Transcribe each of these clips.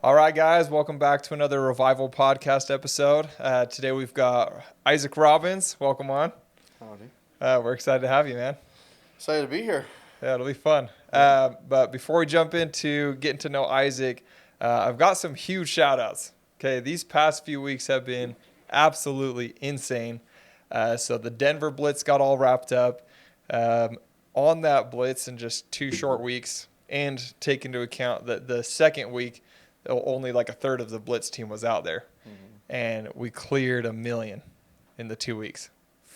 All right, guys, welcome back to another Revival podcast episode. Today we've got Isaac Robbins. Welcome on. Howdy. We're excited to have you, man. Excited to be here. Yeah, it'll be fun. Yeah. But before we jump into getting to know Isaac, I've got some huge shout outs. Okay, these past few weeks have been absolutely insane. So the Denver Blitz got all wrapped up. On that Blitz in just 2 short weeks, and take into account that the second week, only like a third of the Blitz team was out there. And we cleared 1 million in the 2 weeks.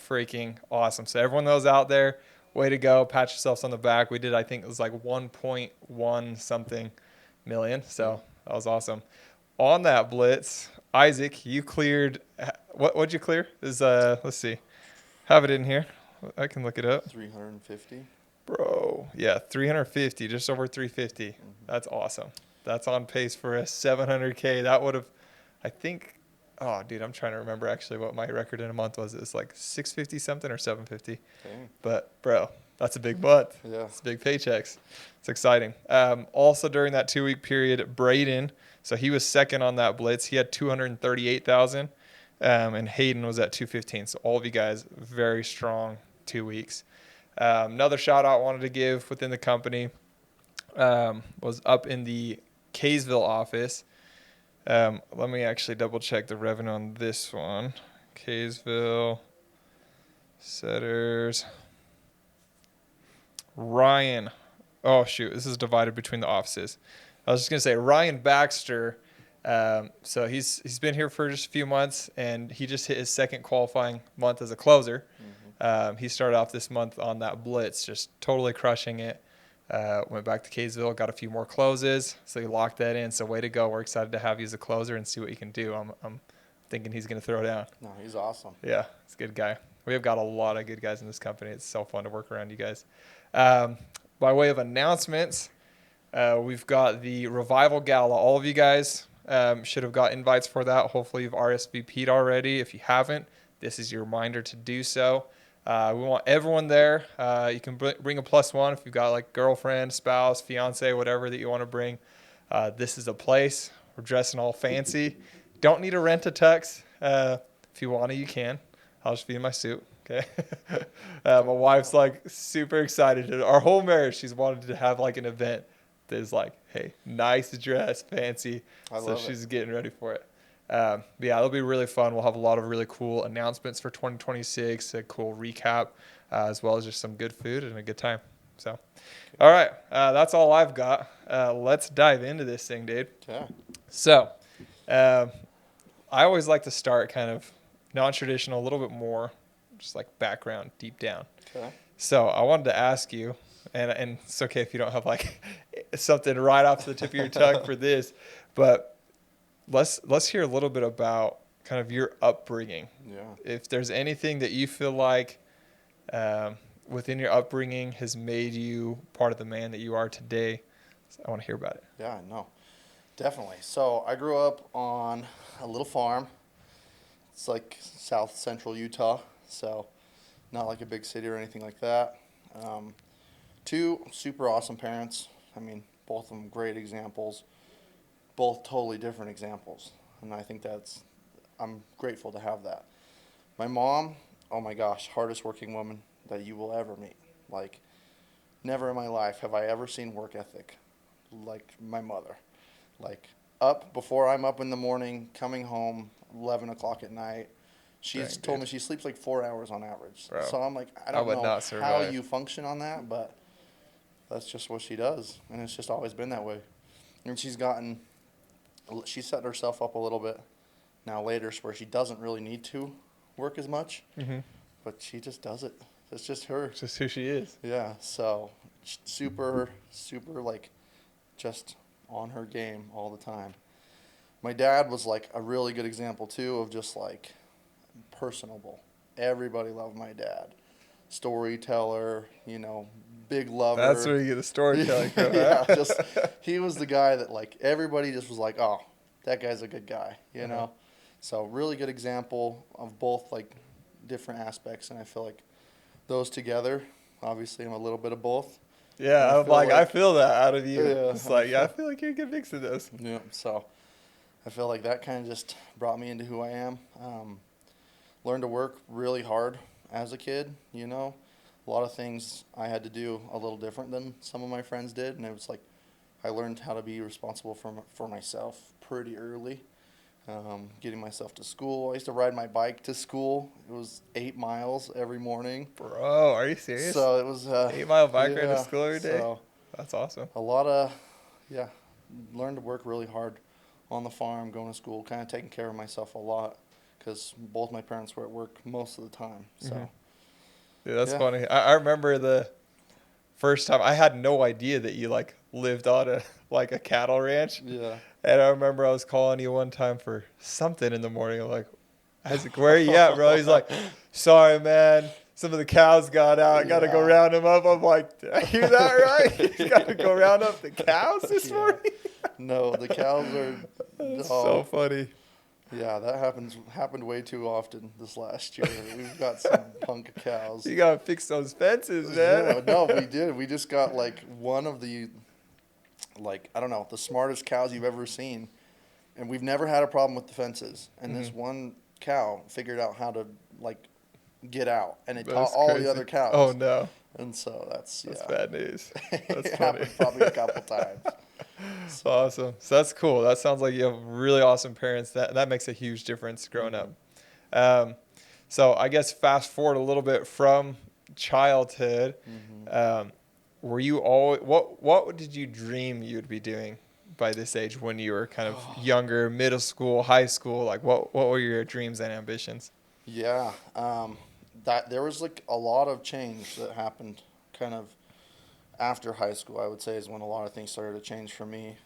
Freaking awesome. So everyone that was out there, way to go. Pat yourselves on the back. We did, I think it was like 1.1 something million. So that was awesome. On that Blitz, Isaac, you cleared, what'd you clear? Let's see. Have it in here. I can look it up. 350. Bro, yeah, 350, just over 350. That's awesome. That's on pace for a 700K. That would have, I think, oh, dude, I'm trying to remember actually what my record in a month was. It was like 650 something or 750. Dang. But, bro, that's a big month. Yeah. It's big paychecks. It's exciting. Also, during that 2-week period, Braden, so he was second on that Blitz. He had 238,000, and Hayden was at 215. So all of you guys, very strong 2 weeks. Another shout out I wanted to give within the company was up in the Kaysville office. Let me actually double check the revenue on this one. Kaysville setters. Ryan. Oh, shoot. This is divided between the offices. I was just going to say Ryan Baxter. So he's been here for just a few months, and he just hit his second qualifying month as a closer. He started off this month on that Blitz, just totally crushing it. Went back to Kaysville, got a few more closes, so he locked that in. So way to go. We're excited to have you as a closer and see what you can do. I'm thinking he's going to throw down. No, he's awesome. Yeah, he's a good guy. We have got a lot of good guys in this company. It's so fun to work around you guys. By way of announcements, we've got the Revival Gala. All of you guys should have got invites for that. Hopefully you've RSVP'd already. If you haven't, this is your reminder to do so. We want everyone there. You can bring a +1 if you've got like girlfriend, spouse, fiance, whatever that you want to bring. This is a place. We're dressing all fancy. Don't need to rent a tux. If you want to, you can. I'll just be in my suit. Okay. My wife's like super excited. Our whole marriage, she's wanted to have like an event that is like, hey, nice dress, fancy. So she's getting ready for it. But yeah, it'll be really fun. We'll have a lot of really cool announcements for 2026, a cool recap, as well as just some good food and a good time. So, all right, that's all I've got. Let's dive into this thing, dude. Yeah. So, I always like to start kind of non-traditional, a little bit more, just like background, deep down. Okay. So I wanted to ask you, and it's okay if you don't have like something right off the tip of your tongue for this, but let's hear a little bit about kind of your upbringing. Yeah. If there's anything that you feel like within your upbringing has made you part of the man that you are today, I want to hear about it. Yeah, no, definitely. So I grew up on a little farm. It's like south central Utah, so not like a big city or anything like that. 2 super awesome parents. I mean, both of them great examples. Both totally different examples, and I think I'm grateful to have that. My mom, oh my gosh, hardest working woman that you will ever meet. Like, never in my life have I ever seen work ethic like my mother. Like, up before I'm up in the morning, coming home 11 o'clock at night. She's told me she sleeps like 4 hours on average. Bro, so I'm like, I don't would know not how survive. you function on that, but that's just what she does, and it's just always been that way. And she's set herself up a little bit now later where she doesn't really need to work as much, but she just does it. It's just her. It's just who she is. Yeah, so super, super, like, just on her game all the time. My dad was, like, a really good example, too, of just, like, personable. Everybody loved my dad. Storyteller, big lover. That's where you get the storytelling from. Yeah, just he was the guy that, like, everybody just was like, oh, that guy's a good guy, you know? So really good example of both, like, different aspects, and I feel like those together, obviously I'm a little bit of both. Yeah, I feel that out of you. Yeah. It's like, I feel like you're a good mix of those. Yeah, so I feel like that kind of just brought me into who I am. Learned to work really hard as a kid, you know. A lot of things I had to do a little different than some of my friends did, and it was like I learned how to be responsible for myself pretty early. Getting myself to school. I used to ride my bike to school. It was 8 miles every morning. Bro, are you serious? So it was, 8 mile bike ride to yeah. school every day? So That's awesome. a lot of, yeah, learned to work really hard on the farm, going to school, kind of taking care of myself a lot because both my parents were at work most of the time. So, Dude, that's yeah. funny. I remember the first time I had no idea that you like lived on a like a cattle ranch. Yeah. And I remember I was calling you one time for something in the morning. I'm like, Isaac, where are you at, bro? He's like, sorry, man. Some of the cows got out. I got to go Yeah. round them up. I'm like, did I hear that right? You got to go round up the cows this Yeah. morning? No, the cows are. That's Oh, so funny. yeah, that happened way too often this last year. We've got some punk cows. You got to fix those fences, man. Yeah, no, we did. We just got like one of the, like, I don't know, the smartest cows you've ever seen. And we've never had a problem with the fences. And this one cow figured out how to, like, get out. And it taught That's all crazy. the other cows. Oh, no. And so that's Bad news. That's it funny. happened probably a couple times. So awesome. So that's cool. That sounds like you have really awesome parents. That makes a huge difference growing up. So I guess fast forward a little bit from childhood. Were you always what did you dream you'd be doing by this age when you were kind of younger, middle school, high school? Like what were your dreams and ambitions? Yeah, that there was like a lot of change that happened kind of after high school. I would say is when a lot of things started to change for me.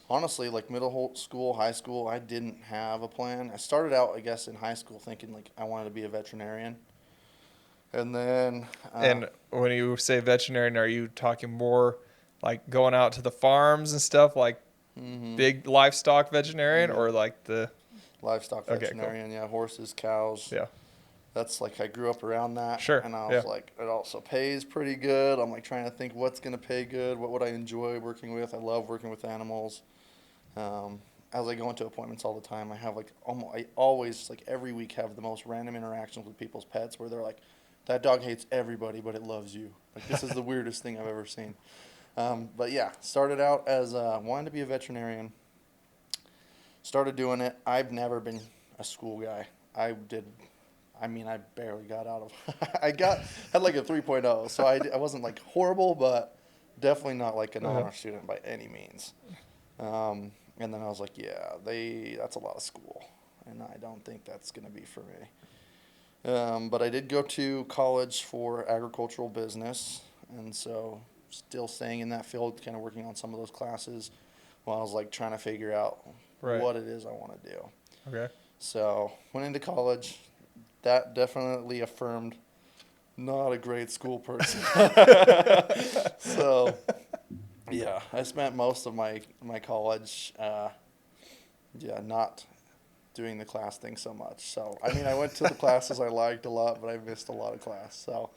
Honestly, like middle school, high school, I didn't have a plan. I started out, I guess, in high school thinking like I wanted to be a veterinarian, and then And when you say veterinarian, are you talking more like going out to the farms and stuff, like big livestock veterinarian, or like the livestock Okay, veterinarian, yeah, horses, cows. yeah. That's like I grew up around that. Sure, And I yeah. was like, it also pays pretty good. I'm like trying to think what's going to pay good. What would I enjoy working with? I love working with animals. As I go into appointments all the time, I have like I always like every week have the most random interactions with people's pets where they're like, that dog hates everybody, but it loves you. Like this is the weirdest thing I've ever seen. But yeah, started out as wanting to be a veterinarian. Started doing it. I've never been a school guy. I barely got out of. had like a 3.0, so I wasn't like horrible, but definitely not like an honor student by any means. And then I was like, yeah, that's a lot of school, and I don't think that's gonna be for me. But I did go to college for agricultural business, and so still staying in that field, kind of working on some of those classes, while I was like trying to figure out what it is I want to do. Okay. So went into college. That definitely affirmed not a great school person. So, yeah, I spent most of my college, not doing the class thing so much. So, I mean, I went to the classes I liked a lot, but I missed a lot of class. So,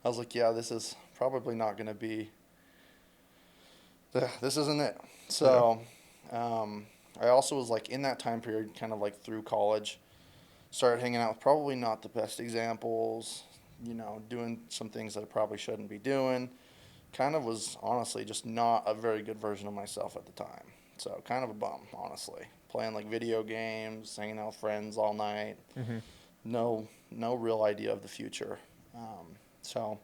I was like, yeah, this is probably not going to be, this isn't it. So, I also was like in that time period, kind of like through college, started hanging out with probably not the best examples, doing some things that I probably shouldn't be doing. Kind of was honestly just not a very good version of myself at the time. So kind of a bum, honestly. Playing like video games, hanging out with friends all night. No real idea of the future. So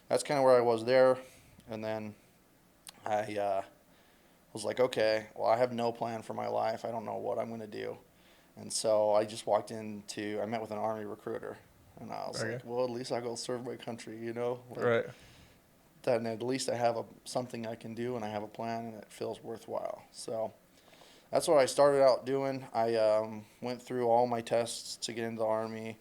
that's kind of where I was there. And then I was like, okay, well, I have no plan for my life. I don't know what I'm going to do. And so I just I met with an Army recruiter. And I was like, well, at least I'll go serve my country, Right. Then at least I have something I can do and I have a plan and it feels worthwhile. So that's what I started out doing. I went through all my tests to get into the Army.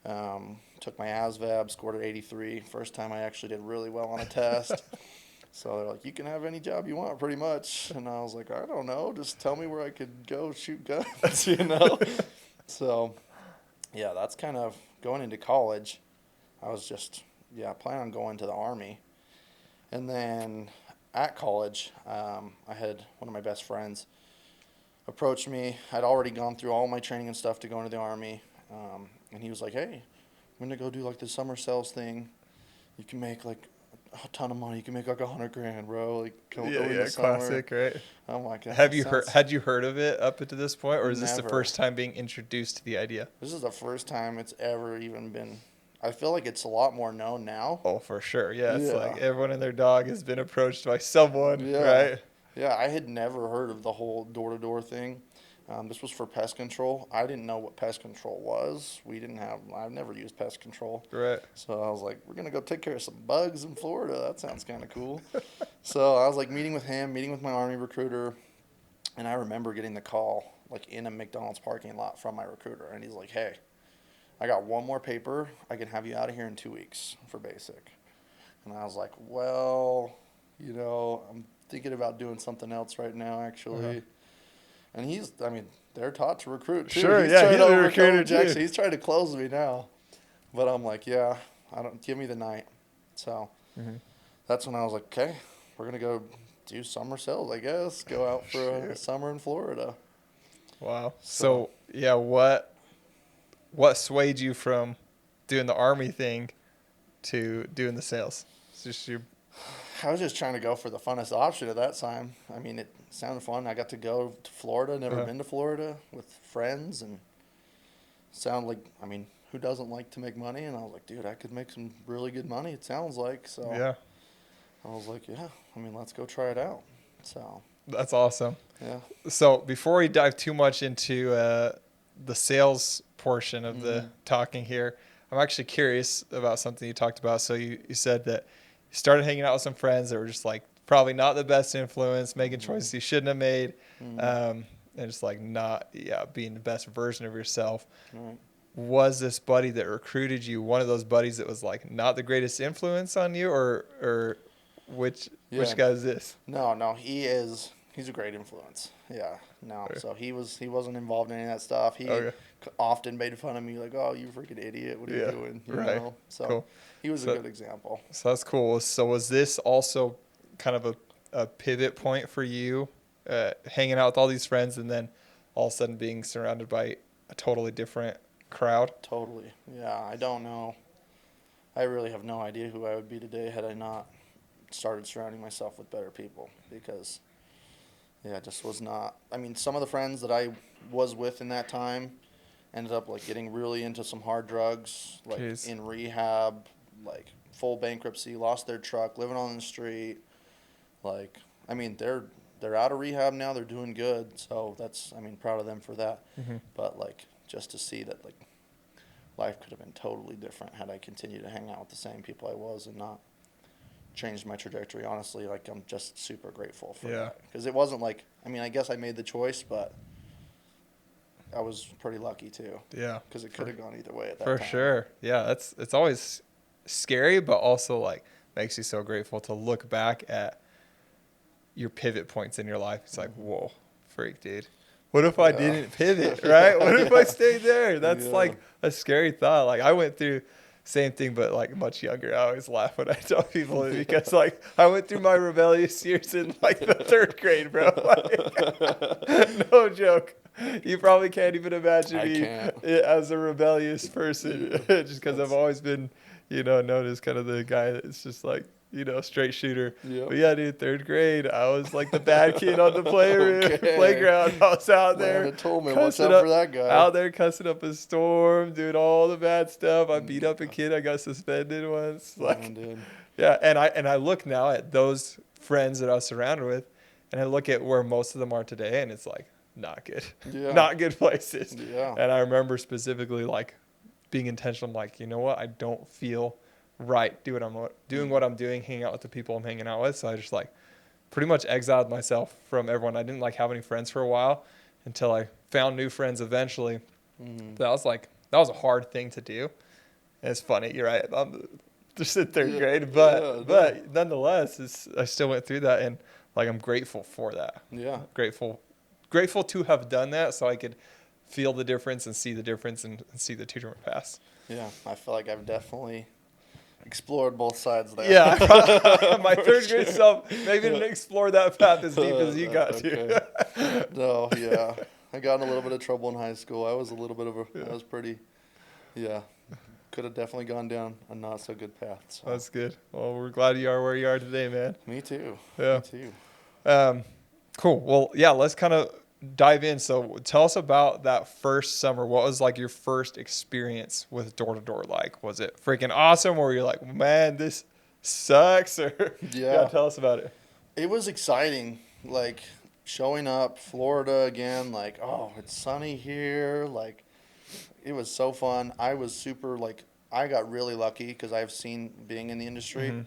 Took my ASVAB, scored at 83. First time I actually did really well on a test. So they're like, you can have any job you want pretty much. And I was like, I don't know. Just tell me where I could go shoot guns, So, yeah, that's kind of going into college. I was just, planning on going to the Army. And then at college, I had one of my best friends. approached me. I'd already gone through all my training and stuff to go into the Army. And he was like, hey, I'm going to go do like the summer sales thing. You can make like a ton of money. You can make like $100,000, bro. Like go in the summer. Classic, right? I'm like, Had you heard of it up to this point, or is this the Never. first time being introduced to the idea? This is the first time it's ever even been. I feel like it's a lot more known now. Oh, for sure. Yeah, it's Yeah. like everyone and their dog has been approached by someone, Yeah. right? Yeah, I had never heard of the whole door-to-door thing. This was for pest control. I didn't know what pest control was. I've never used pest control. Right. So I was like, we're going to go take care of some bugs in Florida. That sounds kind of cool. So I was like meeting with him, meeting with my Army recruiter. And I remember getting the call like in a McDonald's parking lot from my recruiter. And he's like, hey, I got one more paper. I can have you out of here in 2 weeks for basic. And I was like, well, I'm thinking about doing something else right now, actually. Uh-huh. And they're taught to recruit too. Sure, He's yeah, trying he's to a overcome recruiter rejection. too. He's trying to close me now. But I'm like, yeah, give me the night. So that's when I was like, okay, we're going to go do summer sales, I guess. Go out for a summer in Florida. Wow. So yeah, what swayed you from doing the Army thing to doing the sales? It's just your... I was just trying to go for the funnest option at that time. I mean, it sounded fun. I got to go to Florida, never been to Florida, with friends, and who doesn't like to make money? And I was like, dude, I could make some really good money, it sounds like. So Yeah. I was like, yeah, let's go try it out. So That's awesome. yeah. So before we dive too much into the sales portion of the talking here, I'm actually curious about something you talked about. So you said that you started hanging out with some friends that were just like probably not the best influence, making choices you shouldn't have made, and just like not being the best version of yourself. Right. Was this buddy that recruited you one of those buddies that was like not the greatest influence on you, or which guy is this? No, he's a great influence. Yeah, no. Okay. So he wasn't involved in any of that stuff. He often made fun of me, like, "Oh, you freaking idiot! What are you doing?" You know? So Cool. he was a good example. So that's cool. So was this also kind of a pivot point for you, hanging out with all these friends and then all of a sudden being surrounded by a totally different crowd? Totally. Yeah, I don't know. I really have no idea who I would be today had I not started surrounding myself with better people, because it just was not. I mean, some of the friends that I was with in that time ended up like getting really into some hard drugs, like in rehab, like full bankruptcy, lost their truck, living on the street. Like, I mean, they're out of rehab now, they're doing good, so that's, proud of them for that. But like, just to see that like life could have been totally different had I continued to hang out with the same people I was and not changed my trajectory. Honestly, like, I'm just super grateful for that, because it wasn't like, I guess I made the choice, but I was pretty lucky too. Yeah, because it could have gone either way at that for time. sure. Yeah, it's always scary, but also like makes you so grateful to look back at your pivot points in your life. It's like, whoa, freak, dude. What if I didn't pivot, right? What if I stayed there? That's like a scary thought. Like, I went through same thing, but like much younger. I always laugh when I tell people it, because like I went through my rebellious years in like the 3rd grade, bro. Like, no joke. You probably can't even imagine me as a rebellious person, just because I've always been, known as kind of the guy that's just like, straight shooter. Yep. But yeah, dude, 3rd grade, I was like the bad kid on the playground. I was out there. Told me, watch out for that guy. Out there cussing up a storm, doing all the bad stuff. I beat up a kid. I got suspended once. Like, yeah, and I look now at those friends that I was surrounded with, and I look at where most of them are today, and it's like not good, not good places. Yeah. And I remember specifically like being intentional. I'm like, you know what? I don't feel right doing what I'm doing, hanging out with the people I'm hanging out with. So I just like pretty much exiled myself from everyone. I didn't like have any friends for a while until I found new friends eventually. That was a hard thing to do. And it's funny, you're right. I'm just in 3rd grade, but nonetheless, I still went through that, and like I'm grateful for that. Yeah. Grateful to have done that, so I could feel the difference and see the difference and see the 2 different paths. Yeah, I feel like I've definitely explored both sides there. Yeah, my For third grade sure. self maybe didn't explore that path as deep as you got That's okay. to. No, yeah. I got in a little bit of trouble in high school. I was a little bit of Yeah. I was pretty, yeah. Could have definitely gone down a not so good path. So. That's good. Well, we're glad you are where you are today, man. Me too. Yeah. Me too. Um, cool. Well, yeah, let's kind of dive in. So tell us about that first summer. What was like your first experience with door to door like? Was it freaking awesome, or were you like, man, this sucks? Or yeah, Yeah. tell us about it. It was exciting. Like showing up Florida again, like, oh, it's sunny here. Like it was so fun. I was super like I got really lucky because I've seen being in the industry, Mm-hmm.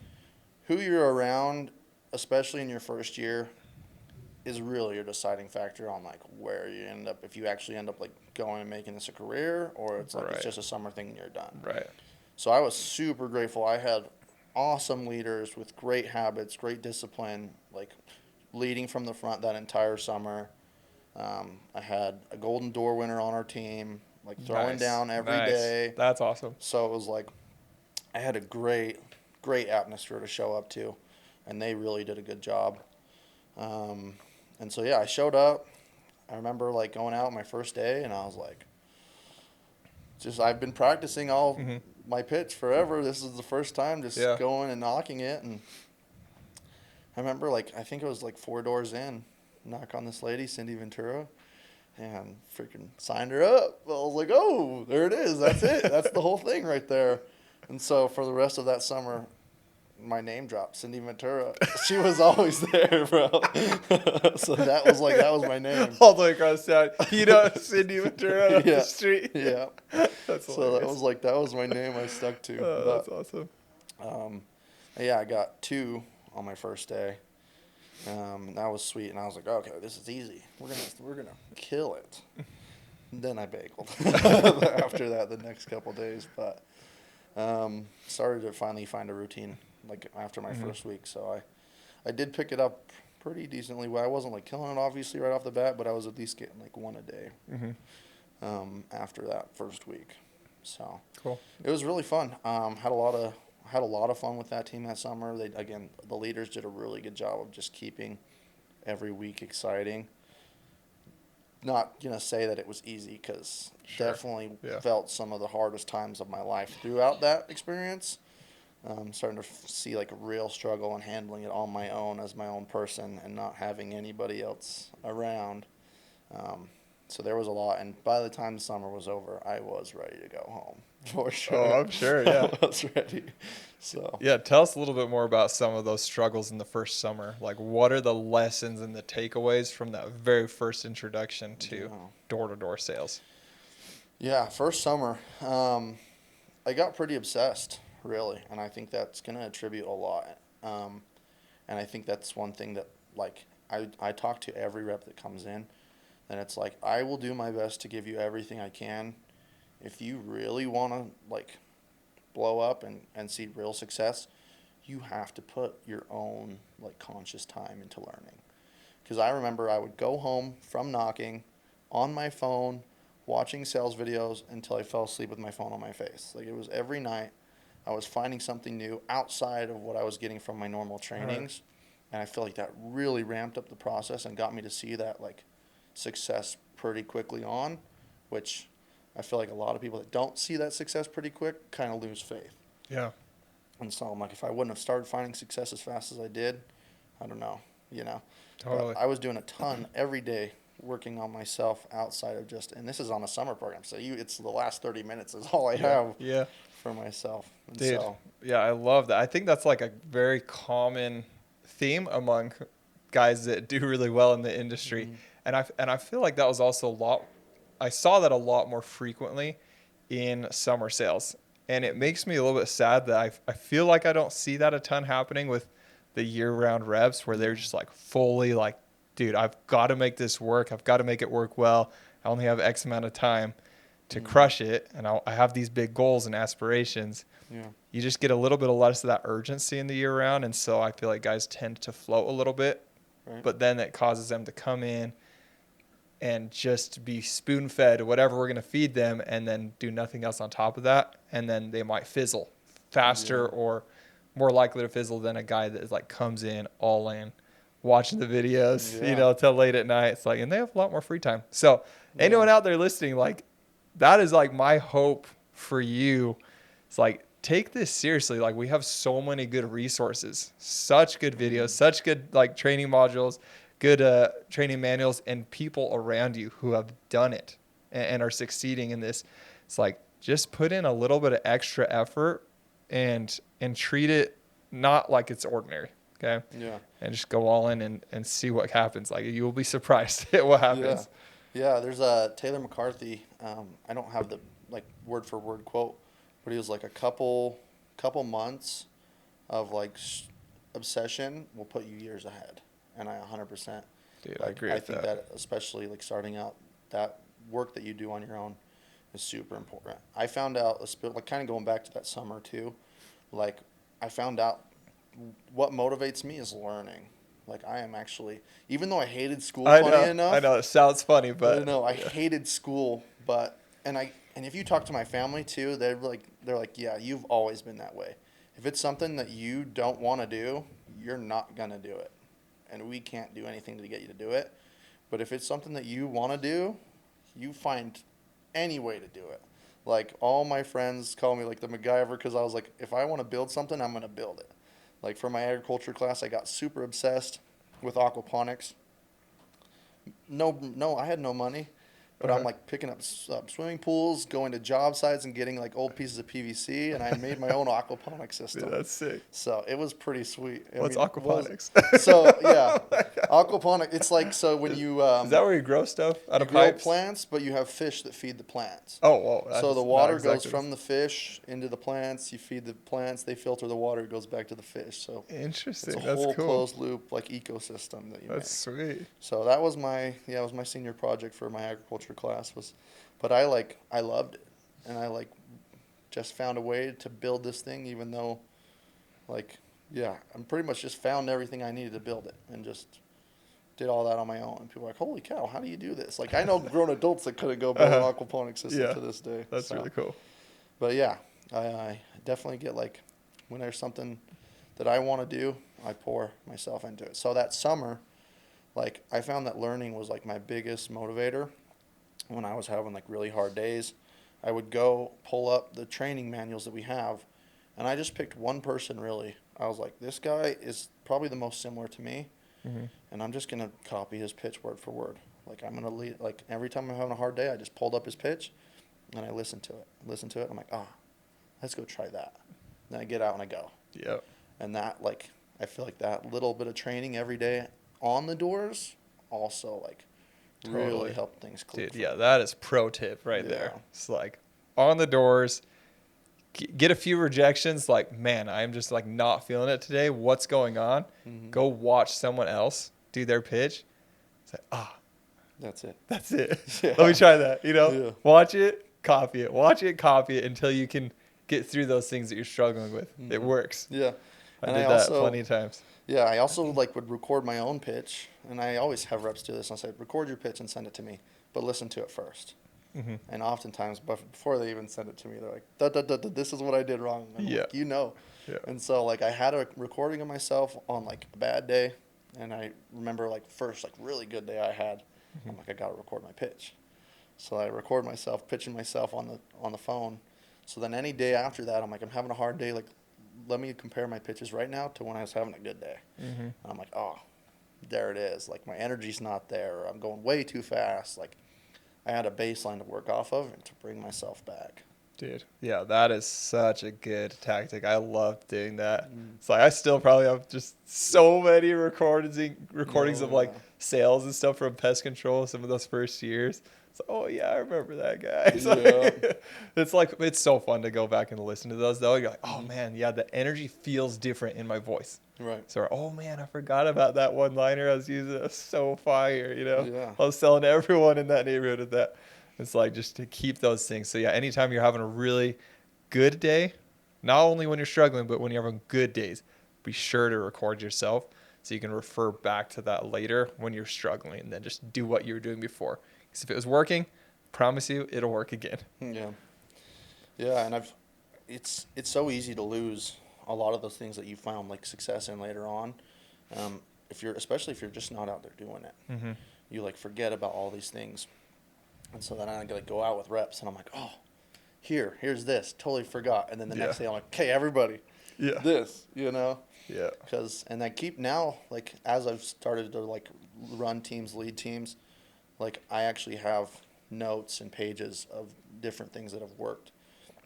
who you're around, especially in your first year, is really your deciding factor on like where you end up, if you actually end up like going and making this a career, or it's like Right. it's just a summer thing and you're done. Right. So I was super grateful. I had awesome leaders with great habits, great discipline, like leading from the front that entire summer. I had a Golden Door winner on our team, like throwing Nice. down every day. Nice. That's awesome. So it was like I had a great atmosphere to show up to, and they really did a good job. And so yeah, I showed up. I remember like going out my first day, and I was like, just I've been practicing all Mm-hmm. my pitch forever. This is the first time just Yeah. going and knocking it, and I remember like I think it was like 4 doors in, knock on this lady, Cindy Ventura, and freaking signed her up. I was like, oh, there it is. That's it. That's the whole thing right there. And so for the rest of that summer, my name dropped, Cindy Ventura. She was always there, bro. So that was my name. All the way across town. You know, Cindy Ventura up Yeah. the street. Yeah. That's So hilarious. that was my name I stuck to. Oh, that's awesome. Yeah, I got 2 on my first day. That was sweet, and I was like, okay, this is easy. We're gonna kill it. And then I bageled after that the next couple days, but started to finally find a routine like after my Mm-hmm. first week. So I did pick it up pretty decently. Well, I wasn't like killing it obviously right off the bat, but I was at least getting like 1 a day Mm-hmm. after that first week. So Cool. it was really fun. Had a lot of fun with that team that summer. The leaders did a really good job of just keeping every week exciting. Not gonna say that it was easy, because Sure. definitely Yeah. felt some of the hardest times of my life throughout that experience. Starting to see like a real struggle in handling it on my own as my own person and not having anybody else around. So there was a lot, and by the time the summer was over, I was ready to go home for sure. Oh, I'm sure, yeah. I was ready. So Yeah, tell us a little bit more about some of those struggles in the first summer. Like, what are the lessons and the takeaways from that very first introduction to Yeah. door-to-door sales? Yeah, first summer, I got pretty obsessed, really, and I think that's gonna attribute a lot. And I think that's one thing that like I talk to every rep that comes in, and it's like I will do my best to give you everything I can. If you really want to like blow up and see real success, you have to put your own like conscious time into learning. Because I remember I would go home from knocking on my phone, watching sales videos until I fell asleep with my phone on my face. Like it was every night I was finding something new outside of what I was getting from my normal trainings. And I feel like that really ramped up the process and got me to see that like success pretty quickly on, which I feel like a lot of people that don't see that success pretty quick kind of lose faith. Yeah. And so I'm like, if I wouldn't have started finding success as fast as I did, I don't know, you know. Totally. But I was doing a ton every day working on myself outside of just, and this is on a summer program, so it's the last 30 minutes is all I have Yeah. for myself. And Dude. so, Yeah, I love that. I think that's like a very common theme among guys that do really well in the industry. Mhm. And I feel like that was also a lot. I saw that a lot more frequently in summer sales. And it makes me a little bit sad that I feel like I don't see that a ton happening with the year-round reps, where they're just like fully like, dude, I've got to make this work. I've got to make it work well. I only have X amount of time to crush it. And I have these big goals and aspirations. yeah. You just get a little bit of less of that urgency in the year-round. And so I feel like guys tend to float a little bit. Right. But then it causes them to come in and just be spoon-fed whatever we're going to feed them, and then do nothing else on top of that, and then they might fizzle faster or more likely to fizzle than a guy that is like comes in all in, watching the videos, till late at night. It's like, and they have a lot more free time. So anyone out there listening, like that is like my hope for you. It's like, take this seriously. Like we have so many good resources, such good videos, such good like training modules, good training manuals, and people around you who have done it and are succeeding in this. It's like, just put in a little bit of extra effort and treat it not like it's ordinary. Okay. Yeah. And just go all in and see what happens. Like you will be surprised at what happens. Yeah. There's a Taylor McCarthy. I don't have the like word for word quote, but he was like a couple months of like obsession will put you years ahead. And I 100%. Dude, like, I agree I with think that. that especially like starting out, that work that you do on your own is super important. I found out, like kind of going back to that summer too, like I found out what motivates me is learning. Like I am actually, even though I hated school, I enough. know it sounds funny, but I hated school, but and if you talk to my family too, they're like, yeah, you've always been that way. If it's something that you don't want to do, you're not gonna do it, and we can't do anything to get you to do it. But if it's something that you want to do, you find any way to do it. Like all my friends call me like the MacGyver because I was like, if I want to build something, I'm gonna build it. Like for my agriculture class, I got super obsessed with aquaponics. No, I had no money, but I'm like picking up swimming pools, going to job sites and getting like old pieces of PVC, and I made my own aquaponic system. Dude, that's sick. So it was pretty sweet. What's aquaponics? Aquaponic. It's like, so when you is that where you grow stuff out of grow pipes? plants, but you have fish that feed the plants. Oh, whoa. So the water goes from the fish into the plants. You feed the plants. They filter the water. It goes back to the fish. So interesting. It's a That's whole cool. closed loop like ecosystem that you That's make. sweet. So that was my senior project for my agriculture class but I loved it, and I just found a way to build this thing, even though I'm pretty much just found everything I needed to build it and just did all that on my own. And people are like, holy cow, how do you do this? Like, I know grown adults that couldn't go build an aquaponic system to this day. That's really cool. But yeah, I definitely get when there's something that I want to do, I pour myself into it. So that summer, I found that learning was my biggest motivator. When I was having really hard days, I would go pull up the training manuals that we have, and I just picked one person really. I was like, this guy is probably the most similar to me, and I'm just going to copy his pitch word for word. I'm going to lead, every time I'm having a hard day, I just pulled up his pitch, and I listened to it. I'm like, let's go try that. Then I get out and I go. Yep. And that, I feel like that little bit of training every day on the doors also, really helped things click. Dude, yeah, that is pro tip right there. It's on the doors, get a few rejections. Man, I'm just not feeling it today. What's going on? Mm-hmm. Go watch someone else do their pitch. It's that's it. That's it. Yeah. Let me try that. Watch it, copy it. Watch it, copy it until you can get through those things that you're struggling with. Mm-hmm. It works. Yeah. I did that plenty of times. Yeah, I also would record my own pitch, and I always have reps do this. I say, record your pitch and send it to me, but listen to it first. Mm-hmm. And oftentimes, before they even send it to me, they're like, this is what I did wrong. And I'm like, Yeah. And so, I had a recording of myself on, a bad day, and I remember, first, really good day I had. Mm-hmm. I'm like, I got to record my pitch. So I record myself, pitching myself on the phone. So then any day after that, I'm like, I'm having a hard day, let me compare my pitches right now to when I was having a good day. Mm-hmm. And I'm like, there it is. My energy's not there. Or I'm going way too fast. I had a baseline to work off of and to bring myself back. Dude, yeah, that is such a good tactic. I love doing that. It's I still probably have just so many recordings of sales and stuff from pest control, some of those first years. It's I remember that guy. It's so fun to go back and listen to those though. You're like, oh man, yeah, the energy feels different in my voice. Right. So, oh man, I forgot about that one liner I was using. It was so fire, Yeah. I was selling to everyone in that neighborhood with that. It's just to keep those things. So yeah, anytime you're having a really good day, not only when you're struggling, but when you're having good days, be sure to record yourself so you can refer back to that later when you're struggling, and then just do what you were doing before. Because if it was working, promise you it'll work again. Yeah. Yeah, and it's so easy to lose a lot of those things that you found like success in later on. If you're especially if you're just not out there doing it, Mm-hmm. you like forget about all these things. And so then I like go out with reps, and I'm like, oh, here's this, totally forgot. And then the next Yeah. day I'm like, okay, everybody, Yeah. this, you know. Yeah. Because and I keep now like as I've started to like run teams, lead teams, like I actually have notes and pages of different things that have worked.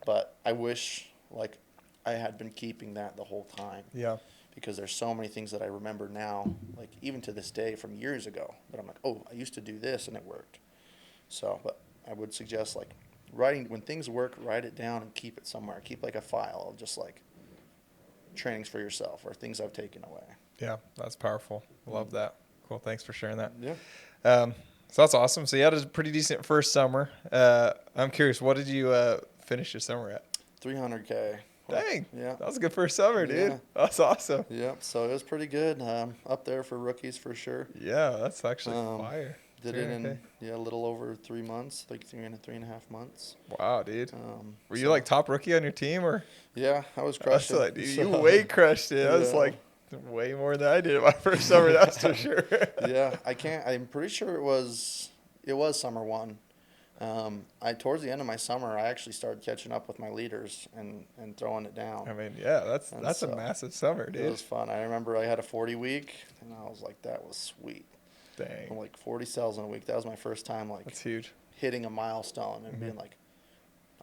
But I wish like I had been keeping that the whole time Yeah. because there's so many things that I remember now, like even to this day from years ago. But I'm like, oh, I used to do this and it worked. So, but I would suggest like writing when things work, write it down and keep it somewhere. Keep like a file of just like trainings for yourself or things I've taken away. Yeah. That's powerful. Love that. Cool. Thanks for sharing that. Yeah. So that's awesome. So you had a pretty decent first summer. I'm curious, what did you finish your summer at? 300K. Dang. Yeah. That was a good first summer, dude. Yeah. That's awesome. Yep. So it was pretty good. Up there for rookies for sure. Yeah, that's actually Um, fire. Did it in 300K. a little over 3 months, like 3.5 months. Wow, dude. Were you So- like top rookie on your team, or? Yeah, I was That's crushing. like, dude, you way crushed it. That was Yeah. like way more than I did in my first summer. That's for sure. Yeah, I can't. I'm pretty sure it was summer one. I towards the end of my summer, I actually started catching up with my leaders and throwing it down. I mean, yeah, that's And a so massive summer, It dude. was fun. I remember I had a 40 week, and I was like, that was sweet. I'm Dang, like 40 cells in a week. That was my first time like that's huge. hitting a milestone and Mhm. being like,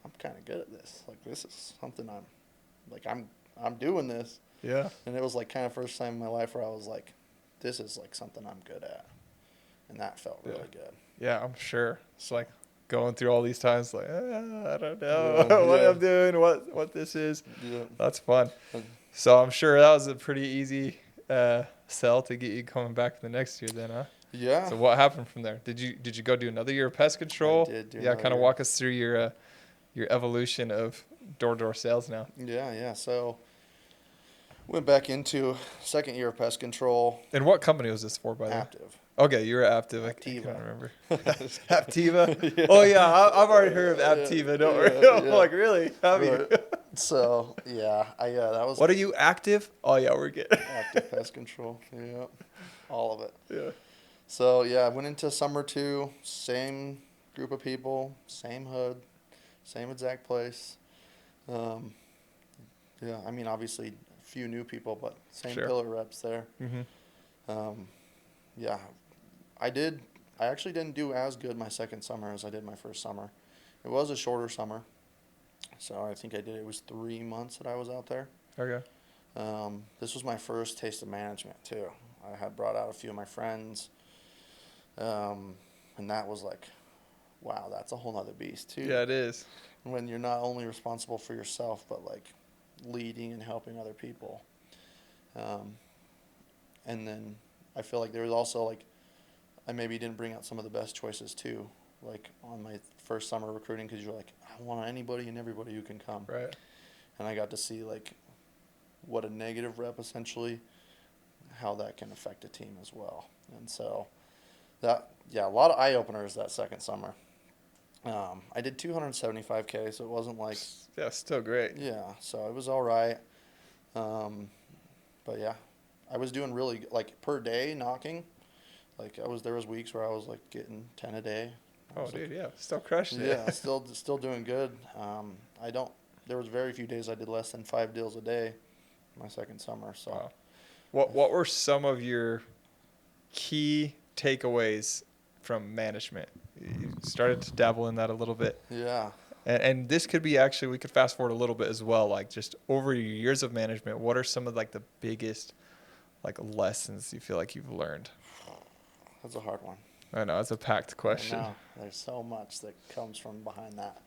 I'm kind of good at this. Like this is something I'm doing this. Yeah, And it was like kind of first time in my life where I was like, this is like something I'm good at. And that felt really Yeah. good. yeah, I'm sure. It's like going through all these times, like I don't know Yeah, what yeah. I'm doing, what this is. Yeah. That's fun. And- So I'm sure that was a pretty easy sell to get you coming back the next year, then, huh? Yeah. So what happened from there? Did you go do another year of pest control? did do Yeah, another kind of year. walk us through your evolution of door-to-door sales now. Yeah. So went back into second year of pest control, And what company was this for, by the way? active. Okay, you were at Aptiv. I Aptiva. can't remember. Just Aptiva? Yeah. Oh, yeah. I've already heard of Aptiva. Don't worry. Yeah, I'm yeah. like, really? Have you? Right. So yeah, that was What are you, active? Oh, yeah, we're good. active pest control. Yeah, all of it. Yeah. So yeah, I went into summer two, same group of people, same hood, same exact place. Yeah, I mean obviously a few new people, but same Sure. pillar reps there. Mm-hmm. Yeah, I actually didn't do as good my second summer as I did my first summer. It was a shorter summer, so I think it was 3 months that I was out there. Okay. This was my first taste of management too. I had brought out a few of my friends, and that was like, wow, that's a whole nother beast too. Yeah, it is. When you're not only responsible for yourself, but like leading and helping other people. And then I feel like there was also like, I maybe didn't bring out some of the best choices too, like on my first summer recruiting, because you're like, I want anybody and everybody who can come. Right. And I got to see like what a negative rep essentially, how that can affect a team as well. And so a lot of eye openers that second summer. I did 275K, so it wasn't like, Yeah, still great. yeah, so it was all right. But yeah, I was doing really like per day knocking. Like there was weeks where I was like getting 10 a day. I Oh, was like, dude, yeah. Still crushing it. yeah, still doing good. There was very few days I did less than 5 deals a day my second summer. So Wow. What were some of your key takeaways from management? You started to dabble in that a little bit. yeah. And this could be actually, we could fast forward a little bit as well. Like just over your years of management, what are some of like the biggest like lessons you feel like you've learned? That's a hard one. I know, it's a packed question. I know. There's so much that comes from behind that.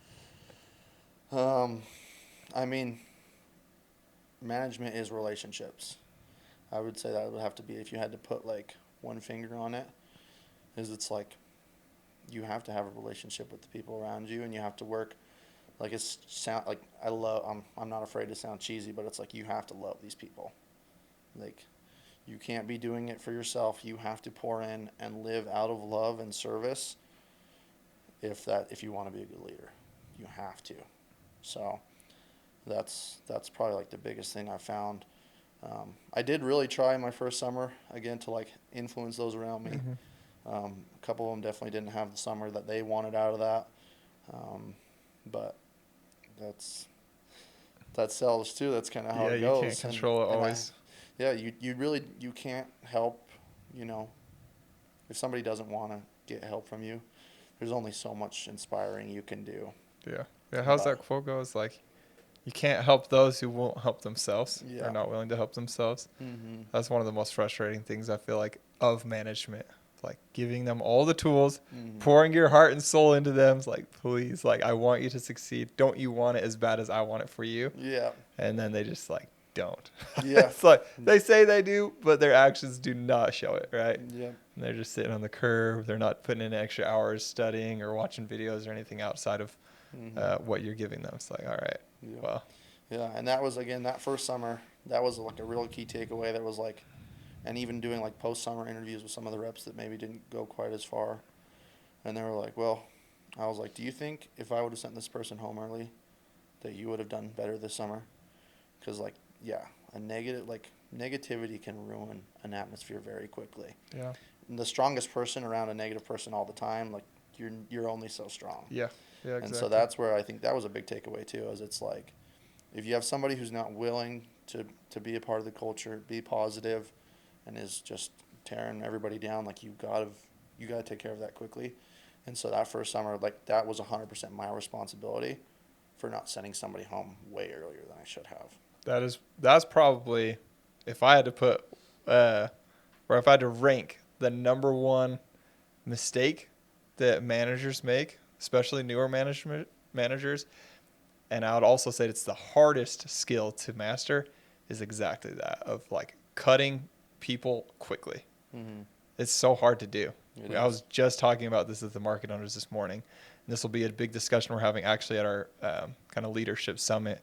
I mean, management is relationships. I would say that would have to be, if you had to put like one finger on it, it's like you have to have a relationship with the people around you, and you have to work. Like I'm not afraid to sound cheesy, but it's like you have to love these people. Like you can't be doing it for yourself. You have to pour in and live out of love and service if you want to be a good leader. You have to. So That's probably like the biggest thing I found. I did really try my first summer again to like influence those around me. A couple of them definitely didn't have the summer that they wanted out of that, but that's selves too. That's kind of how Yeah, it you can't goes. control it always. Yeah, you really you can't help. You know, if somebody doesn't want to get help from you, there's only so much inspiring you can do. Yeah. Yeah. How's that quote go? It's like, you can't help those who won't help themselves or Yeah. not willing to help themselves. Mm-hmm. That's one of the most frustrating things I feel like of management. Like giving them all the tools, Mm-hmm. pouring your heart and soul into them. It's like, please, like, I want you to succeed. Don't you want it as bad as I want it for you? Yeah. And then they just like don't. Yeah. It's like they say they do, but their actions do not show it, right? Yeah. And they're just sitting on the curve. They're not putting in extra hours studying or watching videos or anything outside of what you're giving them. It's like, all right, Yeah. well, Yeah, and that was again that first summer. That was like a real key takeaway. That was like, and even doing like post summer interviews with some of the reps that maybe didn't go quite as far, and they were like, "Well," I was like, "Do you think if I would have sent this person home early, that you would have done better this summer?" Because like, yeah, negativity can ruin an atmosphere very quickly. yeah, And the strongest person around a negative person all the time, like you're only so strong. yeah, yeah, exactly. And so that's where I think that was a big takeaway too. Is it's like, if you have somebody who's not willing to be a part of the culture, be positive, and is just tearing everybody down, like you gotta take care of that quickly. And so that first summer, like that was 100% my responsibility for not sending somebody home way earlier than I should have. That's probably, if I had to put, or if I had to rank the number one mistake that managers make, especially newer managers, and I would also say it's the hardest skill to master, is exactly that, of like cutting people quickly. Mm-hmm. It's so hard to do. I is. was just talking about this with the market owners this morning. And this will be a big discussion we're having actually at our kind of leadership summit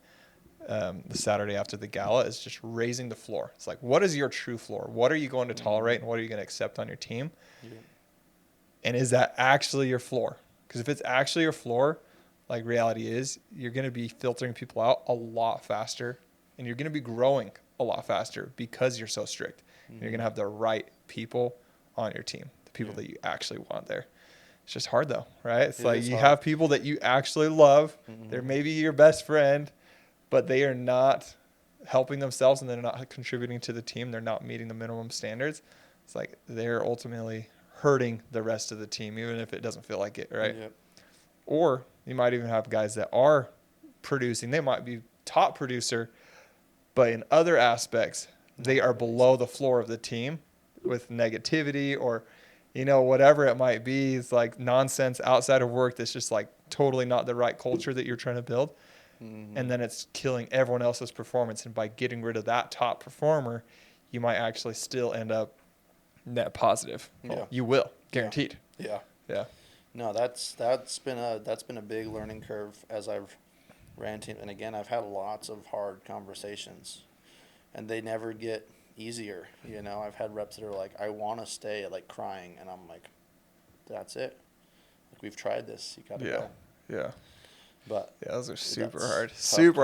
the Saturday after the gala, is just raising the floor. It's like, what is your true floor? What are you going to tolerate and what are you going to accept on your team? Yeah. And is that actually your floor? Because if it's actually your floor, like reality is, you're going to be filtering people out a lot faster and you're going to be growing a lot faster because you're so strict. Mm-hmm. You're going to have the right people on your team, the people that you actually want there. It's just hard though, right? It's like you have people that you actually love. Mm-hmm. They're maybe your best friend, but they are not helping themselves and they're not contributing to the team. They're not meeting the minimum standards. It's like they're ultimately hurting the rest of the team, even if it doesn't feel like it, right? Yep. Or you might even have guys that are producing. They might be top producer, but in other aspects, they are below the floor of the team with negativity or, whatever it might be. It's like nonsense outside of work that's just like totally not the right culture that you're trying to build. Mm-hmm. And then it's killing everyone else's performance. And by getting rid of that top performer, you might actually still end up net positive. Well, you will, guaranteed. Yeah. Yeah. No, that's been a big learning curve as I've ran team, and again, I've had lots of hard conversations, and they never get easier. I've had reps that are like, "I want to stay," like crying, and I'm like, "That's it. Like we've tried this. You gotta go." Yeah. But yeah, those are super hard,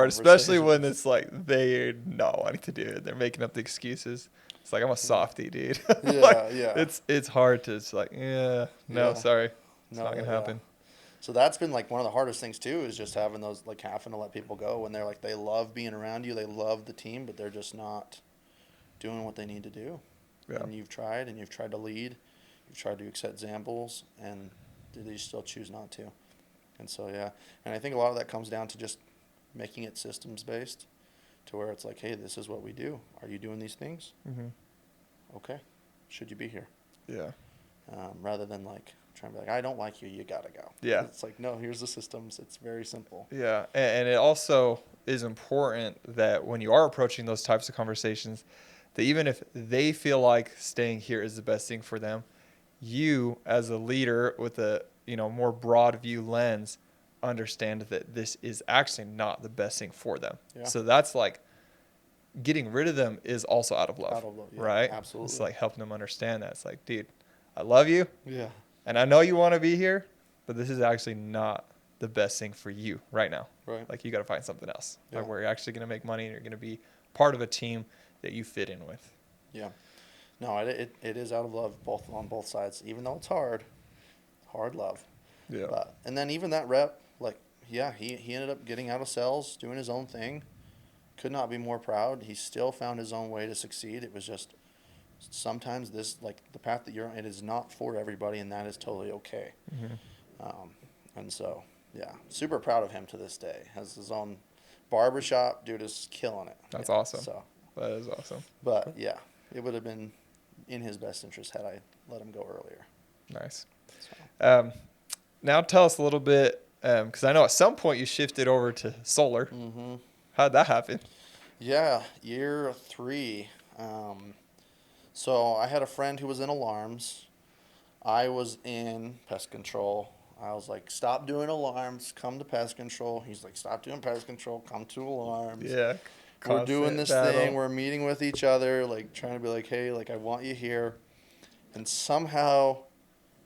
especially when it's like they're not wanting to do it. They're making up the excuses. It's like, I'm a softie, dude. Yeah. It's hard to. It's like, sorry, it's not gonna happen. So that's been like one of the hardest things too, is just having those, like having to let people go when they're like, they love being around you, they love the team, but they're just not doing what they need to do. Yeah. And you've tried to lead, you've tried to set examples, and they still choose not to. And so, yeah. And I think a lot of that comes down to just making it systems based, to where it's like, hey, this is what we do. Are you doing these things? Mm-hmm. Okay. Should you be here? Yeah. Rather than like trying to be like, I don't like you, you gotta go. Yeah. It's like, no, here's the systems. It's very simple. Yeah. And it also is important that when you are approaching those types of conversations, that even if they feel like staying here is the best thing for them, you as a leader with a more broad view lens understand that this is actually not the best thing for them. Yeah. So that's like getting rid of them is also out of love, yeah, right? Absolutely. It's like helping them understand that. It's like, dude, I love you. Yeah. And I know you want to be here, but this is actually not the best thing for you right now. Right. Like, you got to find something else, Yeah. like where you're actually going to make money and you're going to be part of a team that you fit in with. Yeah. No, it is out of love on both sides, even though it's hard love. Yeah. But and then even that rep, like, yeah, he ended up getting out of sales, doing his own thing. Could not be more proud. He still found his own way to succeed. It was just sometimes this, like, the path that you're on, it is not for everybody, and that is totally okay. And so, yeah, super proud of him to this day. Has his own barbershop. Dude is killing it. That's Yeah, awesome. So, That is awesome. but yeah, it would have been in his best interest had I let him go earlier. Nice. So. Now tell us a little bit, because I know at some point you shifted over to solar. Mm-hmm. How'd that happen? Yeah, year 3. So I had a friend who was in alarms. I was in pest control. I was like, stop doing alarms, come to pest control. He's like, stop doing pest control, come to alarms. Yeah. We're doing Constant this battle. thing. We're meeting with each other, like trying to be like, hey, like, I want you here. And somehow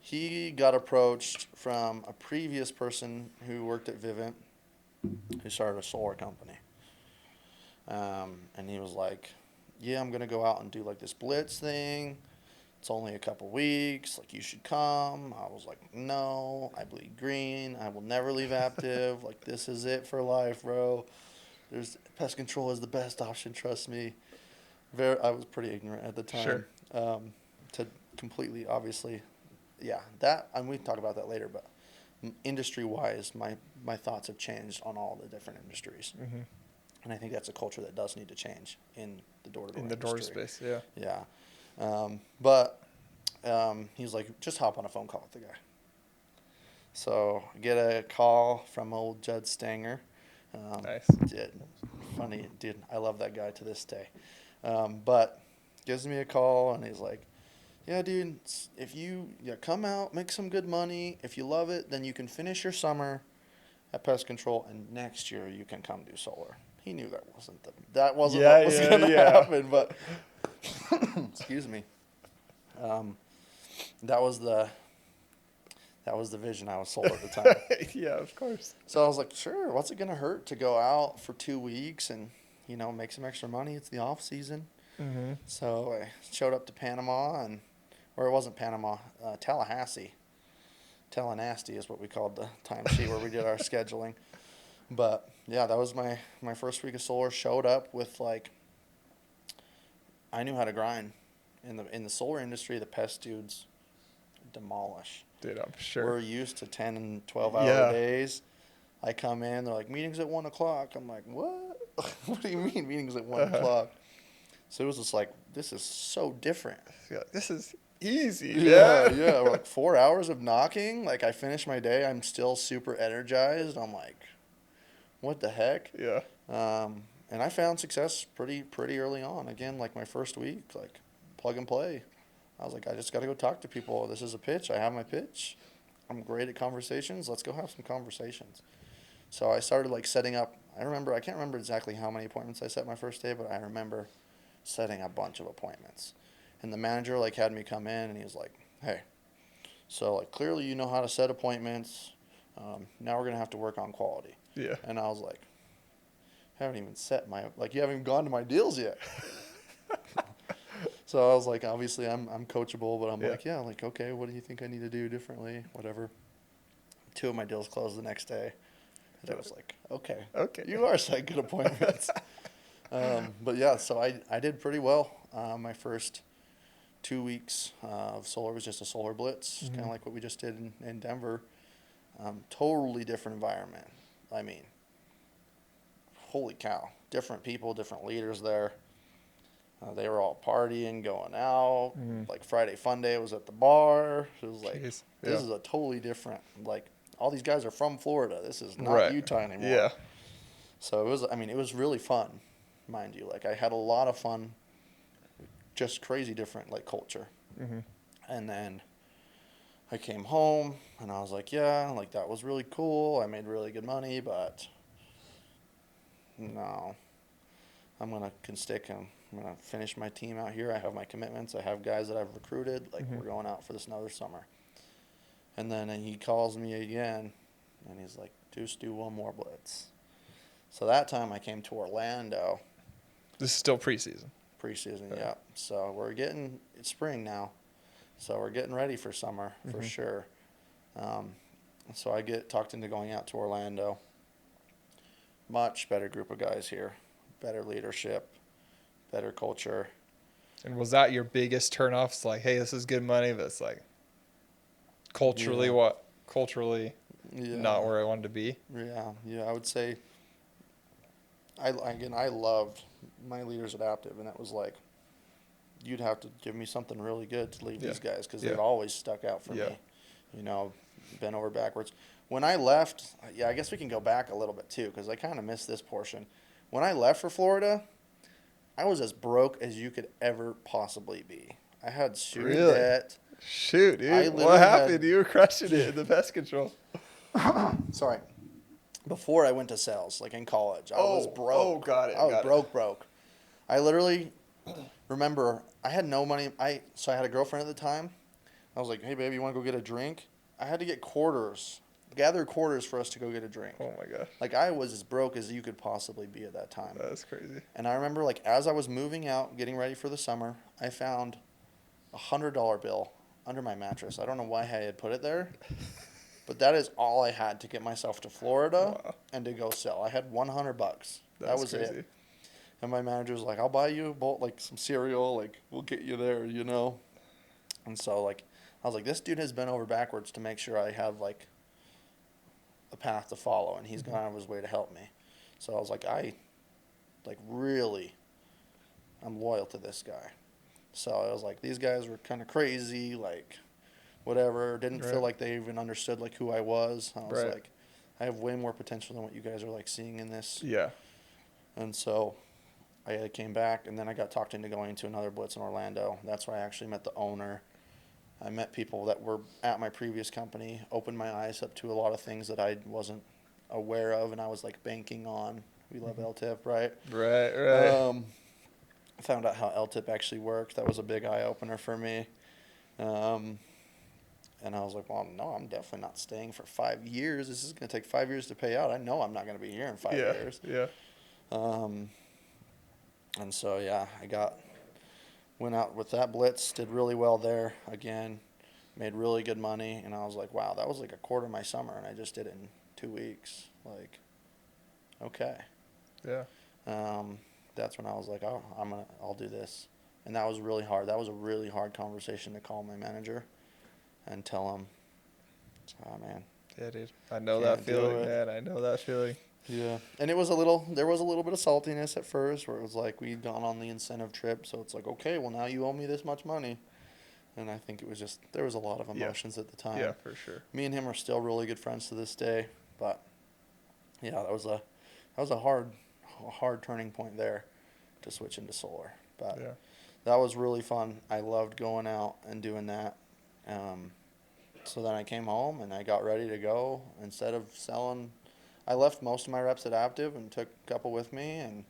he got approached from a previous person who worked at Vivint, who started a solar company. And he was like, yeah, I'm going to go out and do like this blitz thing. It's only a couple weeks. Like, you should come. I was like, no, I bleed green. I will never leave active. Like, this is it for life, bro. Pest control is the best option. Trust me. I was pretty ignorant at the time. Sure. To completely, obviously, yeah, that, and we can talk about that later, but industry-wise, my thoughts have changed on all the different industries. Mm-hmm. And I think that's a culture that does need to change in the door-to-door In the door industry. space, yeah. Yeah. But he was like, just hop on a phone call with the guy. So I get a call from old Judd Stanger. Nice. Funny, dude. I love that guy to this day. But gives me a call, and he's like, yeah, dude, if you come out, make some good money. If you love it, then you can finish your summer at pest control, and next year you can come do solar. He knew that wasn't what was going to happen, but excuse me. That was the vision. I was sold at the time. Yeah, of course. So I was like, sure, what's it going to hurt to go out for 2 weeks and, make some extra money? It's the off season. Mm-hmm. So I showed up to Panama, or it wasn't Panama, Tallahassee. Tallahassee is what we called the timesheet where we did our scheduling. But yeah, that was my first week of solar. Showed up with, like, I knew how to grind. In the solar industry, the pest dudes demolish. Dude, I'm sure. We're used to 10 and 12-hour days. I come in, they're like, meetings at 1 o'clock. I'm like, what? What do you mean meetings at 1 o'clock? So it was just like, this is so different. Yeah, this is easy. Yeah. We're like 4 hours of knocking. Like, I finish my day, I'm still super energized. I'm like, what the heck? Yeah. And I found success pretty early on. Again, like my first week, like, plug and play. I was like, I just got to go talk to people. This is a pitch. I have my pitch. I'm great at conversations. Let's go have some conversations. So I started, like, setting up. I can't remember exactly how many appointments I set my first day, but I remember setting a bunch of appointments. And the manager, like, had me come in, and he was like, hey, so, like, clearly you know how to set appointments. Now we're going to have to work on quality. Yeah. And I was like, I haven't even you haven't even gone to my deals yet. So I was like, obviously I'm coachable, but I'm like, okay, what do you think I need to do differently? Whatever. 2 of my deals closed the next day. And I was like, okay, you are setting good appointments. But yeah, so I did pretty well. My first 2 weeks of solar was just a solar blitz, kind of like what we just did in Denver. Totally different environment. I mean, holy cow, different people, different leaders there. They were all partying, going out. Like, Friday Fun Day was at the bar. It was like, this is a totally different, like, all these guys are from Florida. This is not Utah anymore. Yeah. So it was really fun, mind you. Like, I had a lot of fun, just crazy different, like, culture. Mm-hmm. And then I came home, and I was like, yeah, like, that was really cool. I made really good money, but no, I'm going to finish my team out here. I have my commitments. I have guys that I've recruited. Like, we're going out for this another summer. And then he calls me again, And he's like, just do one more blitz. So that time I came to Orlando. This is still preseason. Preseason, Okay. yeah. So it's spring now. So we're getting ready for summer for sure. So I get talked into going out to Orlando. Much better group of guys here. Better leadership. Better culture. And was that your biggest turnoff? It's like, hey, this is good money, but it's like culturally Yeah. culturally Yeah. not where I wanted to be. Yeah. I would say I loved my leaders adaptive, and it was like you'd have to give me something really good to leave these guys because they've always stuck out for me. You know, bent over backwards. When I left, I guess we can go back a little bit too because I kind of missed this portion. When I left for Florida, I was as broke as you could ever possibly be. I had student debt. Shoot, dude. I What happened? had- You were crushing it in the pest control. Sorry. Before I went to sales, like in college, I was broke. Oh, got it. I was broke. I literally remember I had no money. So I had a girlfriend at the time. I was like, hey, baby, you want to go get a drink? I had to get gather quarters for us to go get a drink. Oh, my gosh. Like, I was as broke as you could possibly be at that time. That's crazy. And I remember, like, as I was moving out, getting ready for the summer, I found a $100 bill under my mattress. I don't know why I had put it there, but that is all I had to get myself to Florida and to go sell. I had $100. That was crazy. it. And my manager was like, I'll buy you a bowl, like some cereal, like we'll get you there, you know. And so like I was like, this dude has bent over backwards to make sure I have like a path to follow, and he's gone out of his way to help me. So I was like, I'm loyal to this guy. So I was like, these guys were kind of crazy, like whatever. Didn't feel like they even understood like who I was. I was like, I have way more potential than what you guys are like seeing in this. Yeah. And so I came back, and then I got talked into going to another blitz in Orlando. That's where I actually met the owner. I met people that were at my previous company, opened my eyes up to a lot of things that I wasn't aware of, and I was like banking on. We love LTIP, right? Right. I found out how LTIP actually worked. That was a big eye opener for me. And I was like, well, no, I'm definitely not staying for 5 years. This is going to take 5 years to pay out. I know I'm not going to be here in 5 years. Yeah. And so, went out with that blitz, did really well there again, made really good money. And I was like, wow, that was like a quarter of my summer, and I just did it in 2 weeks. Like, okay. Yeah. That's when I was like, oh, I'll do this. And that was really hard. That was a really hard conversation to call my manager and tell him, oh, man. Yeah, dude. I know that feeling, man. I know that feeling. Yeah. And there was a little bit of saltiness at first where it was like we'd gone on the incentive trip. So it's like, okay, well, now you owe me this much money. And I think it was just, there was a lot of emotions at the time. Yeah, for sure. Me and him are still really good friends to this day. But, yeah, that was a hard turning point there to switch into solar. But that was really fun. I loved going out and doing that. So then I came home and I got ready to go. Instead of selling, I left most of my reps at Aptive and took a couple with me and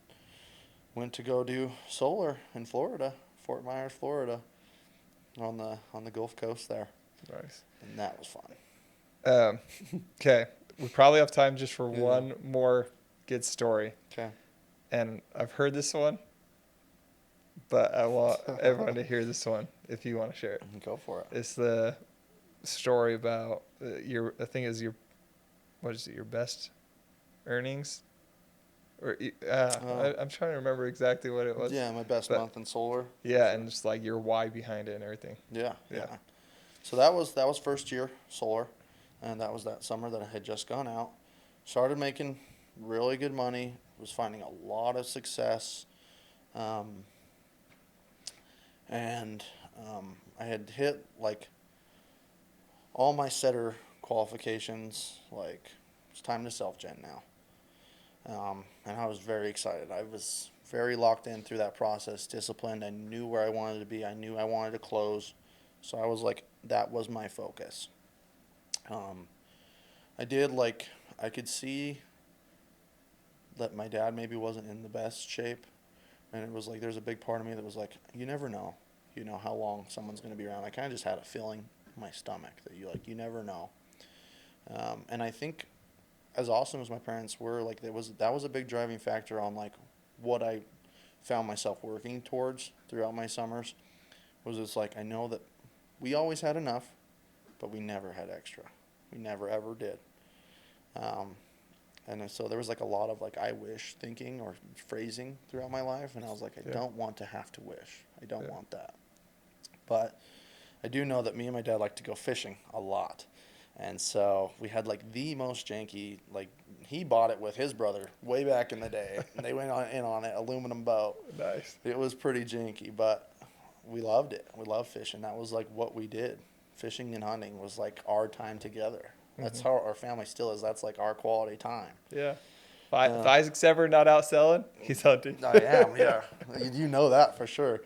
went to go do solar in Florida, Fort Myers, Florida, on the Gulf Coast there. Nice. And that was fun. Okay. We probably have time just for one more good story. Okay. And I've heard this one, but I want everyone to hear this one if you want to share it. Go for it. It's the story about your best earnings? Or I'm trying to remember exactly what it was. Yeah, my best month in solar. Yeah, and just like your why behind it and everything. Yeah. So that was first year solar, and that was that summer that I had just gone out. Started making really good money. Was finding a lot of success, and I had hit like all my setter qualifications. Like it's time to self-gen now. And I was very excited. I was very locked in through that process, disciplined. I knew where I wanted to be. I knew I wanted to close. So I was like, that was my focus. I could see that my dad maybe wasn't in the best shape. And it was like, there's a big part of me that was like, you never know, how long someone's going to be around. I kind of just had a feeling in my stomach that you never know. And I think as awesome as my parents were, like that was a big driving factor on like what I found myself working towards throughout my summers. Was just like I know that we always had enough, but we never had extra. We never ever did. Um, and so there was like a lot of like I wish thinking or phrasing throughout my life, and I was like I Yeah. don't want to have to wish. I don't Yeah. want that. But I do know that me and my dad like to go fishing a lot. And so we had like the most janky, like he bought it with his brother way back in the day. And they went in on it, aluminum boat. Nice. It was pretty janky, but we loved it. We loved fishing. That was like what we did. Fishing and hunting was like our time together. That's Mm-hmm. how our family still is. That's like our quality time. Yeah. If Isaac's ever not out selling, he's hunting. I am, yeah. You know that for sure.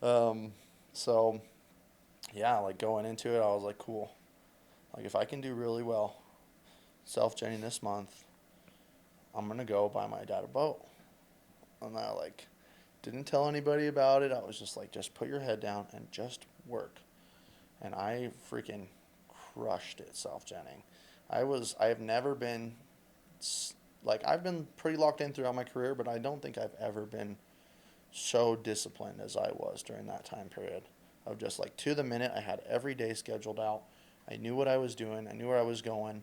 Um, so, yeah, like going into it, I was like, cool. Like if I can do really well self-genning this month, I'm going to go buy my dad a boat. And I like didn't tell anybody about it. I was just like, just put your head down and just work. And I freaking crushed it self-genning. I have never been, like I've been pretty locked in throughout my career, but I don't think I've ever been so disciplined as I was during that time period. Of just like to the minute, I had every day scheduled out. I knew what I was doing. I knew where I was going.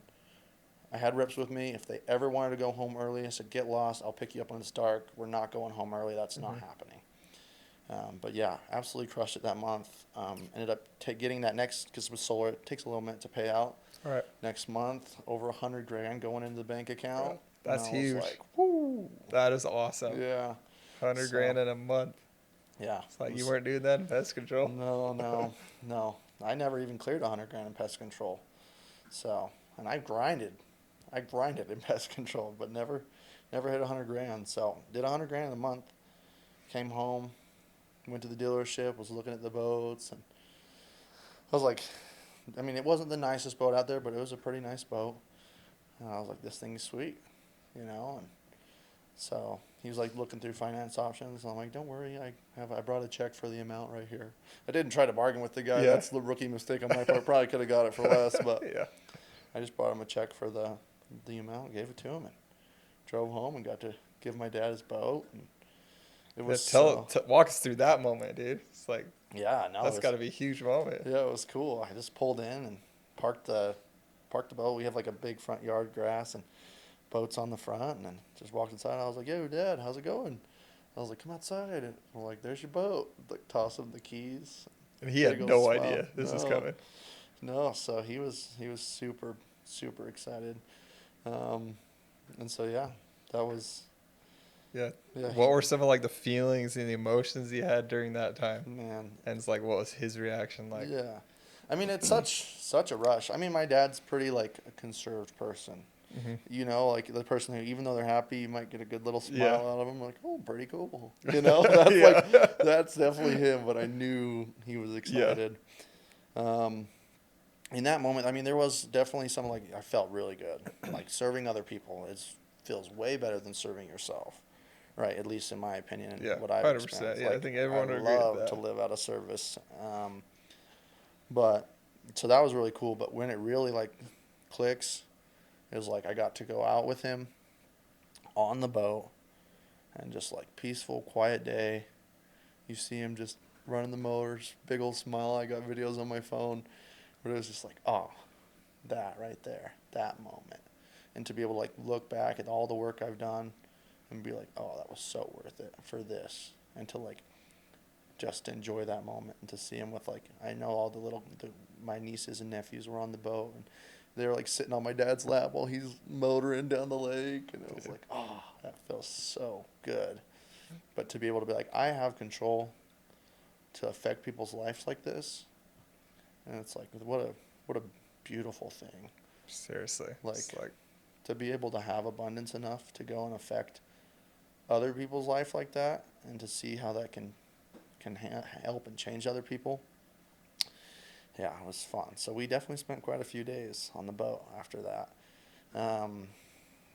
I had reps with me. If they ever wanted to go home early, I said, get lost. I'll pick you up when it's dark. We're not going home early. That's not happening. But yeah, absolutely crushed it that month. Ended up getting that next, because with solar, it takes a little minute to pay out. All right. Next month, over $100,000 going into the bank account. That's and I was huge. like, woo. That is awesome. Yeah. 100 grand in a month. Yeah. It's like you weren't doing that in pest control. No. I never even cleared $100,000 in pest control. So, and I grinded in pest control, but never hit $100,000. So, did $100,000 in a month. Came home, went to the dealership, was looking at the boats, and I was like, I mean, it wasn't the nicest boat out there, but it was a pretty nice boat. And I was like, this thing's sweet, And so he was like looking through finance options. And I'm like, don't worry, I brought a check for the amount right here. I didn't try to bargain with the guy. Yeah. That's the rookie mistake on my part. Probably could have got it for less, but Yeah. I just brought him a check for the amount, gave it to him, and drove home and got to give my dad his boat. And it was Walk us through that moment, dude. It's like that's got to be a huge moment. Yeah, it was cool. I just pulled in and parked the boat. We have like a big front yard, grass, and boats on the front, and then just walked inside. I was like, yo, Dad, how's it going? I was like, come outside. And we're like, there's your boat. Like, toss him the keys. And he had no idea this was coming. No, so he was super, super excited. And so, yeah, that was... Yeah. What were some of like the feelings and the emotions he had during that time? Man. And it's like, what was his reaction like? Yeah. I mean, it's such a rush. I mean, my dad's pretty like a conserved person. Mm-hmm. Like the person who, even though they're happy, you might get a good little smile out of them. Like, oh, pretty cool. That's that's definitely him. But I knew he was excited. In that moment, I mean, there was definitely some like I felt really good. Like serving other people feels way better than serving yourself. Right, at least in my opinion, and what I've 100%. experienced. Yeah, like, I think everyone would agree I with love that. to live out of service, but so that was really cool. But when it really like clicks, it was like I got to go out with him on the boat, and just like peaceful, quiet day. You see him just running the motors, big old smile. I got videos on my phone, but it was just like, oh, that right there, that moment, and to be able to like look back at all the work I've done. And be like, oh, that was so worth it for this. And to, like, just enjoy that moment. And to see him with, like, I know all my nieces and nephews were on the boat. And they were, like, sitting on my dad's lap while he's motoring down the lake. And it was like, oh, that feels so good. But to be able to be like, I have control to affect people's lives like this. And it's like, what a beautiful thing. Seriously. Like to be able to have abundance enough to go and affect other people's life like that, and to see how that can help and change other people. Yeah, it was fun. So we definitely spent quite a few days on the boat after that. I'm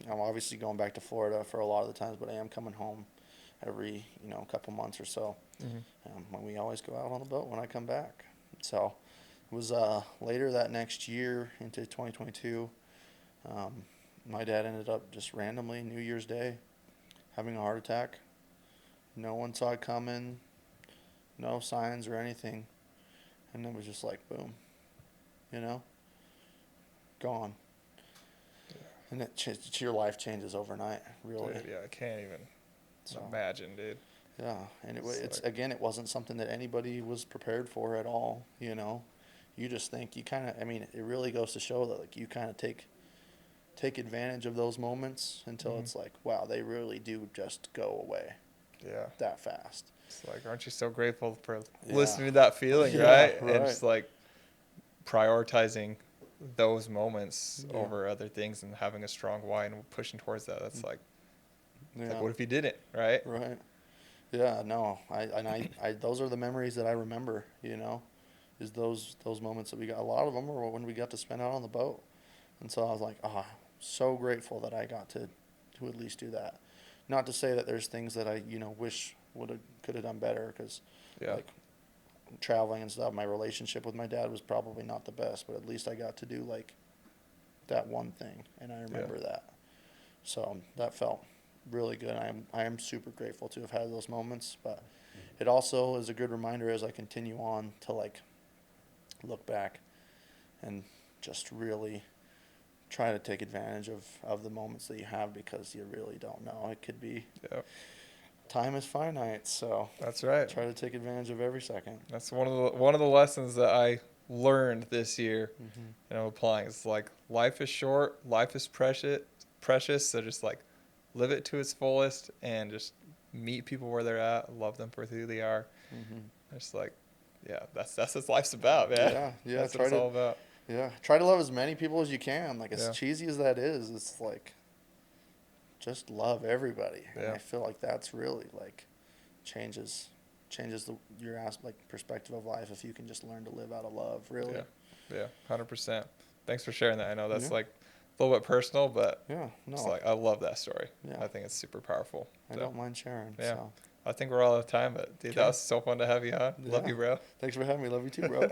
obviously going back to Florida for a lot of the times, but I am coming home every couple months or so. When we always go out on the boat when I come back. So it was later that next year into 2022. my dad ended up just randomly New Year's Day having a heart attack. No one saw it coming, no signs or anything. And it was just like, boom, you know, gone. And your life changes overnight, really. Dude, yeah, I can't even So, imagine, dude. yeah, and It's like, again, it wasn't something that anybody was prepared for at all, you know. You just think you kind of, I mean, it really goes to show that like you kind of take advantage of those moments until Mhm. it's like, wow, they really do just go away yeah. that fast. It's like, aren't you so grateful for Yeah. listening to that feeling, Yeah, right? And right. just like prioritizing those moments Yeah. over other things and having a strong why and pushing towards that. That's like, it's like, Yeah. what if you didn't, right? Right. Yeah, no. Those are the memories that I remember, you know, is those moments that we got. A lot of them were when we got to spend out on the boat. And so I was like, ah, so grateful that I got to at least do that. Not to say that there's things that I, you know, wish could have done better, because Yeah. like traveling and stuff, my relationship with my dad was probably not the best, but at least I got to do like that one thing, and I remember that. So that felt really good. I am super grateful to have had those moments, but it also is a good reminder as I continue on to like look back and just really try to take advantage of the moments that you have, because you really don't know. It could be, Yeah. time is finite, so That's right. try to take advantage of every second. That's one of the lessons that I learned this year, Mm-hmm. and I'm applying. It's like life is short, life is precious. So just like live it to its fullest and just meet people where they're at, love them for who they are. Mm-hmm. Just like, yeah, that's what life's about, man. Yeah, yeah. That's what it's all about. Try to love as many people as you can. Like, as Yeah, cheesy as that is, it's like just love everybody, and yeah, I feel like that's really like changes your like perspective of life if you can just learn to live out of love. Really. yeah, yeah. 100%. Thanks for sharing that. I know that's Yeah. like a little bit personal, but Yeah. it's No. like I love that story. Yeah. I think it's super powerful. I So don't mind sharing. yeah, So. I think we're all out of time, but dude, that Okay. was so fun to have you on. Love Yeah. you, bro. Thanks for having me. Love you too, bro.